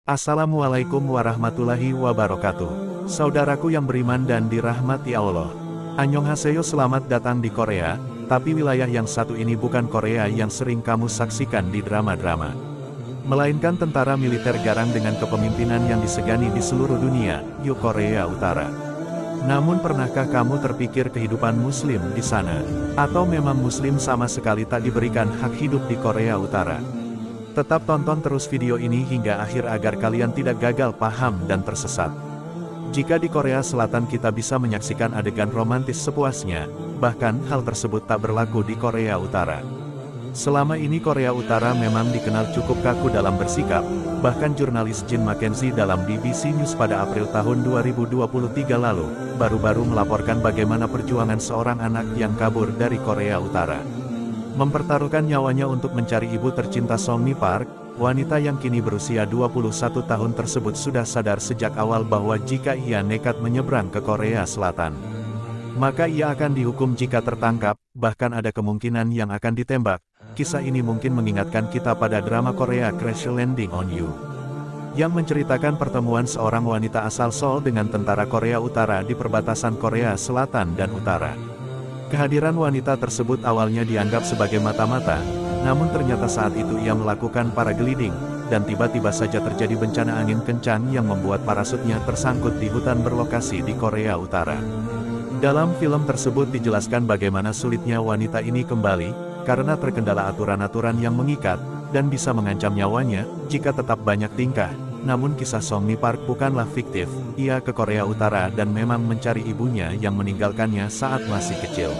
Assalamualaikum warahmatullahi wabarakatuh. Saudaraku yang beriman dan dirahmati Allah. Annyeonghaseyo, selamat datang di Korea, tapi wilayah yang satu ini bukan Korea yang sering kamu saksikan di drama-drama. Melainkan tentara militer garang dengan kepemimpinan yang disegani di seluruh dunia, yaitu Korea Utara. Namun pernahkah kamu terpikir kehidupan muslim di sana? Atau memang muslim sama sekali tak diberikan hak hidup di Korea Utara? Tetap tonton terus video ini hingga akhir agar kalian tidak gagal paham dan tersesat. Jika di Korea Selatan kita bisa menyaksikan adegan romantis sepuasnya, bahkan hal tersebut tak berlaku di Korea Utara. Selama ini Korea Utara memang dikenal cukup kaku dalam bersikap, bahkan jurnalis Jin Mackenzie dalam BBC News pada April tahun 2023 lalu, baru-baru melaporkan bagaimana perjuangan seorang anak yang kabur dari Korea Utara. Mempertaruhkan nyawanya untuk mencari ibu tercinta Song Mi Park, wanita yang kini berusia 21 tahun tersebut sudah sadar sejak awal bahwa jika ia nekat menyeberang ke Korea Selatan, maka ia akan dihukum jika tertangkap, bahkan ada kemungkinan yang akan ditembak. Kisah ini mungkin mengingatkan kita pada drama Korea Crash Landing on You, yang menceritakan pertemuan seorang wanita asal Seoul dengan tentara Korea Utara di perbatasan Korea Selatan dan Utara. Kehadiran wanita tersebut awalnya dianggap sebagai mata-mata, namun ternyata saat itu ia melakukan paragliding, dan tiba-tiba saja terjadi bencana angin kencang yang membuat parasutnya tersangkut di hutan berlokasi di Korea Utara. Dalam film tersebut dijelaskan bagaimana sulitnya wanita ini kembali, karena terkendala aturan-aturan yang mengikat, dan bisa mengancam nyawanya, jika tetap banyak tingkah. Namun kisah Song Mi Park bukanlah fiktif, ia ke Korea Utara dan memang mencari ibunya yang meninggalkannya saat masih kecil.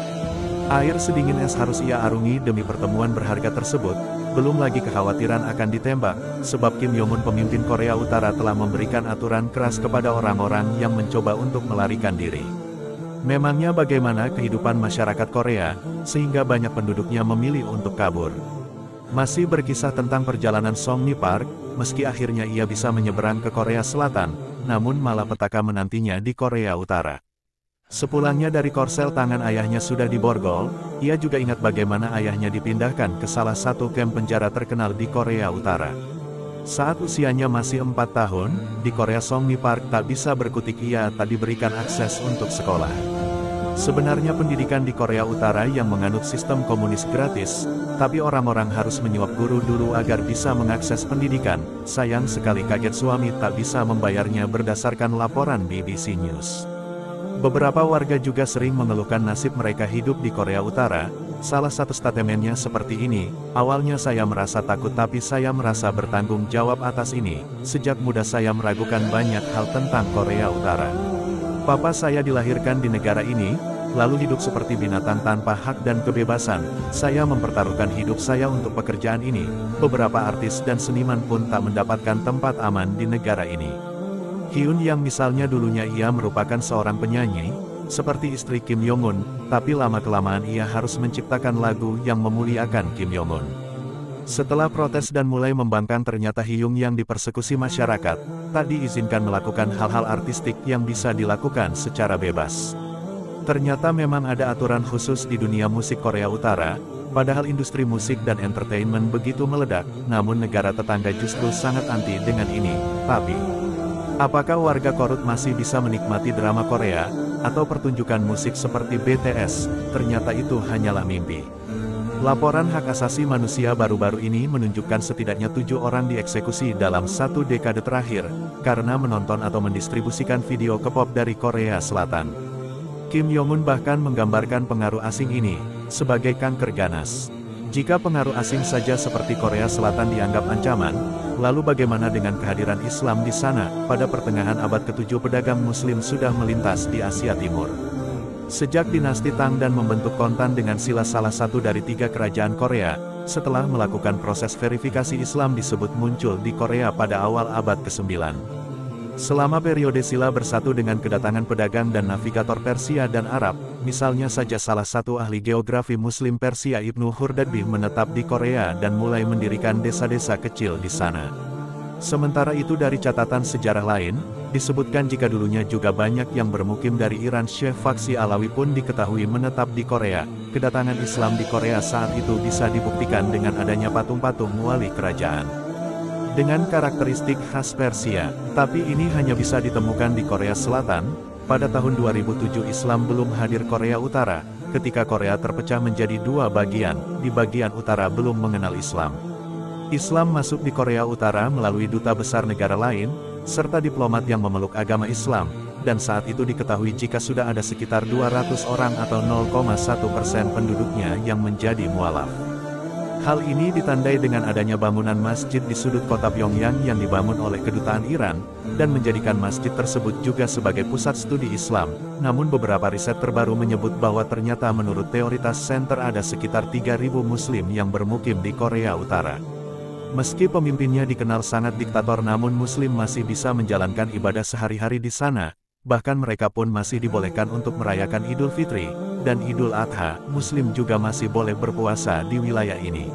Air sedingin es harus ia arungi demi pertemuan berharga tersebut, belum lagi kekhawatiran akan ditembak, sebab Kim Jong-un pemimpin Korea Utara telah memberikan aturan keras kepada orang-orang yang mencoba untuk melarikan diri. Memangnya bagaimana kehidupan masyarakat Korea, sehingga banyak penduduknya memilih untuk kabur? Masih berkisah tentang perjalanan Song Mi Park, meski akhirnya ia bisa menyeberang ke Korea Selatan, namun malah petaka menantinya di Korea Utara. Sepulangnya dari Korsel tangan ayahnya sudah diborgol, ia juga ingat bagaimana ayahnya dipindahkan ke salah satu kamp penjara terkenal di Korea Utara. Saat usianya masih 4 tahun, di Korea Song Mi Park tak bisa berkutik, ia tak diberikan akses untuk sekolah. Sebenarnya pendidikan di Korea Utara yang menganut sistem komunis gratis, tapi orang-orang harus menyuap guru dulu agar bisa mengakses pendidikan. Sayang sekali kaget suami tak bisa membayarnya berdasarkan laporan BBC News. Beberapa warga juga sering mengeluhkan nasib mereka hidup di Korea Utara. Salah satu statementnya seperti ini, awalnya saya merasa takut tapi saya merasa bertanggung jawab atas ini. Sejak muda saya meragukan banyak hal tentang Korea Utara. Papa saya dilahirkan di negara ini, lalu hidup seperti binatang tanpa hak dan kebebasan. Saya mempertaruhkan hidup saya untuk pekerjaan ini. Beberapa artis dan seniman pun tak mendapatkan tempat aman di negara ini. Hyun yang misalnya dulunya ia merupakan seorang penyanyi, seperti istri Kim Jong-un, tapi lama-kelamaan ia harus menciptakan lagu yang memuliakan Kim Jong-un. Setelah protes dan mulai membangkang, ternyata Hyun yang dipersekusi masyarakat, tak diizinkan melakukan hal-hal artistik yang bisa dilakukan secara bebas. Ternyata memang ada aturan khusus di dunia musik Korea Utara, padahal industri musik dan entertainment begitu meledak, namun negara tetangga justru sangat anti dengan ini. Tapi, apakah warga Korut masih bisa menikmati drama Korea, atau pertunjukan musik seperti BTS? Ternyata itu hanyalah mimpi. Laporan hak asasi manusia baru-baru ini menunjukkan setidaknya 7 orang dieksekusi dalam 1 dekade terakhir, karena menonton atau mendistribusikan video K-pop dari Korea Selatan. Kim Jong-un bahkan menggambarkan pengaruh asing ini sebagai kanker ganas. Jika pengaruh asing saja seperti Korea Selatan dianggap ancaman, lalu bagaimana dengan kehadiran Islam di sana? Pada pertengahan abad ke-7 pedagang muslim sudah melintas di Asia Timur. Sejak dinasti Tang dan membentuk Kontan dengan Silla, salah satu dari 3 kerajaan Korea, setelah melakukan proses verifikasi Islam disebut muncul di Korea pada awal abad ke-9. Selama periode Silla bersatu dengan kedatangan pedagang dan navigator Persia dan Arab, misalnya saja salah satu ahli geografi Muslim Persia Ibnu Hurdadbih menetap di Korea dan mulai mendirikan desa-desa kecil di sana. Sementara itu dari catatan sejarah lain, disebutkan jika dulunya juga banyak yang bermukim dari Iran, Syekh faksi Alawi pun diketahui menetap di Korea. Kedatangan Islam di Korea saat itu bisa dibuktikan dengan adanya patung-patung wali kerajaan. dengan karakteristik khas Persia, tapi ini hanya bisa ditemukan di Korea Selatan. Pada tahun 2007 Islam belum hadir Korea Utara, ketika Korea terpecah menjadi dua bagian, di bagian utara belum mengenal Islam. Islam masuk di Korea Utara melalui duta besar negara lain, serta diplomat yang memeluk agama Islam, dan saat itu diketahui jika sudah ada sekitar 200 orang atau 0,1% penduduknya yang menjadi mualaf. Hal ini ditandai dengan adanya bangunan masjid di sudut kota Pyongyang yang dibangun oleh kedutaan Iran, dan menjadikan masjid tersebut juga sebagai pusat studi Islam. Namun beberapa riset terbaru menyebut bahwa ternyata menurut Teoritas Center ada sekitar 3.000 Muslim yang bermukim di Korea Utara. Meski pemimpinnya dikenal sangat diktator, namun Muslim masih bisa menjalankan ibadah sehari-hari di sana. Bahkan mereka pun masih dibolehkan untuk merayakan Idul Fitri dan Idul Adha. Muslim juga masih boleh berpuasa di wilayah ini.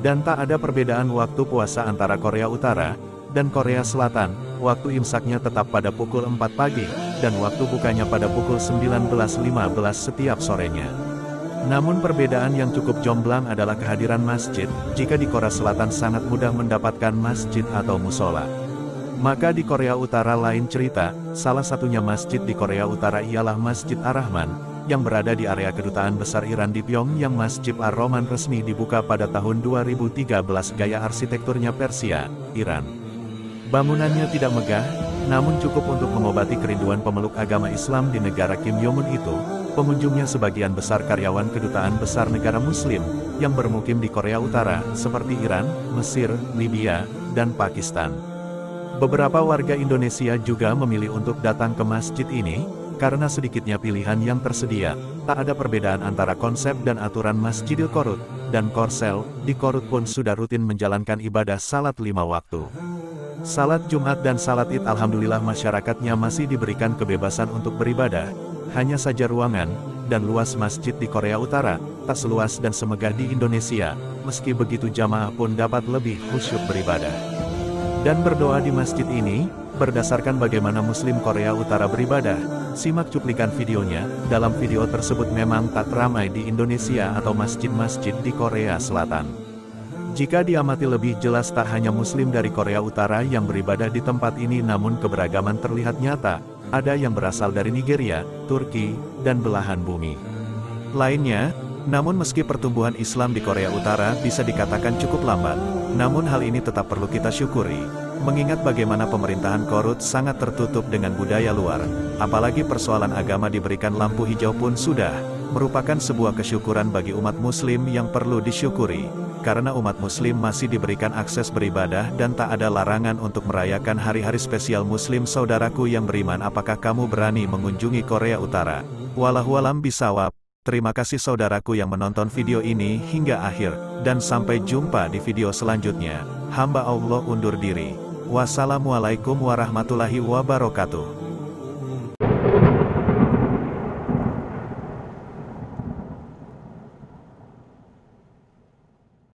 Dan tak ada perbedaan waktu puasa antara Korea Utara dan Korea Selatan. Waktu imsaknya tetap pada pukul 4 pagi, dan waktu bukanya pada pukul 19.15 setiap sorenya. Namun perbedaan yang cukup jomplang adalah kehadiran masjid. Jika di Korea Selatan sangat mudah mendapatkan masjid atau musola, maka di Korea Utara lain cerita. Salah satunya masjid di Korea Utara ialah Masjid Ar-Rahman, yang berada di area kedutaan besar Iran di Pyongyang. Masjid Ar-Rahman resmi dibuka pada tahun 2013. Gaya arsitekturnya Persia, Iran. Bangunannya tidak megah, namun cukup untuk mengobati kerinduan pemeluk agama Islam di negara Kim Jong-un itu. Pengunjungnya sebagian besar karyawan kedutaan besar negara Muslim, yang bermukim di Korea Utara, seperti Iran, Mesir, Libya, dan Pakistan. Beberapa warga Indonesia juga memilih untuk datang ke masjid ini, karena sedikitnya pilihan yang tersedia. Tak ada perbedaan antara konsep dan aturan Masjidil Qorut dan Korsel. Di Qorut pun sudah rutin menjalankan ibadah salat 5 waktu. Salat Jumat dan salat Id, alhamdulillah masyarakatnya masih diberikan kebebasan untuk beribadah. Hanya saja ruangan dan luas masjid di Korea Utara tak seluas dan semegah di Indonesia. Meski begitu jamaah pun dapat lebih khusyuk beribadah dan berdoa di masjid ini. Berdasarkan bagaimana Muslim Korea Utara beribadah, simak cuplikan videonya. Dalam video tersebut memang tak ramai di Indonesia atau masjid-masjid di Korea Selatan. Jika diamati lebih jelas, tak hanya Muslim dari Korea Utara yang beribadah di tempat ini, namun keberagaman terlihat nyata. Ada yang berasal dari Nigeria, Turki, dan belahan bumi lainnya. Namun meski pertumbuhan Islam di Korea Utara bisa dikatakan cukup lambat, namun hal ini tetap perlu kita syukuri. Mengingat bagaimana pemerintahan Qorut sangat tertutup dengan budaya luar, apalagi persoalan agama diberikan lampu hijau pun sudah merupakan sebuah kesyukuran bagi umat Muslim yang perlu disyukuri. Karena umat Muslim masih diberikan akses beribadah dan tak ada larangan untuk merayakan hari-hari spesial Muslim. Saudaraku yang beriman, apakah kamu berani mengunjungi Korea Utara? Wallahualam bisawab. Terima kasih saudaraku yang menonton video ini hingga akhir, dan sampai jumpa di video selanjutnya. Hamba Allah undur diri. Wassalamualaikum warahmatullahi wabarakatuh.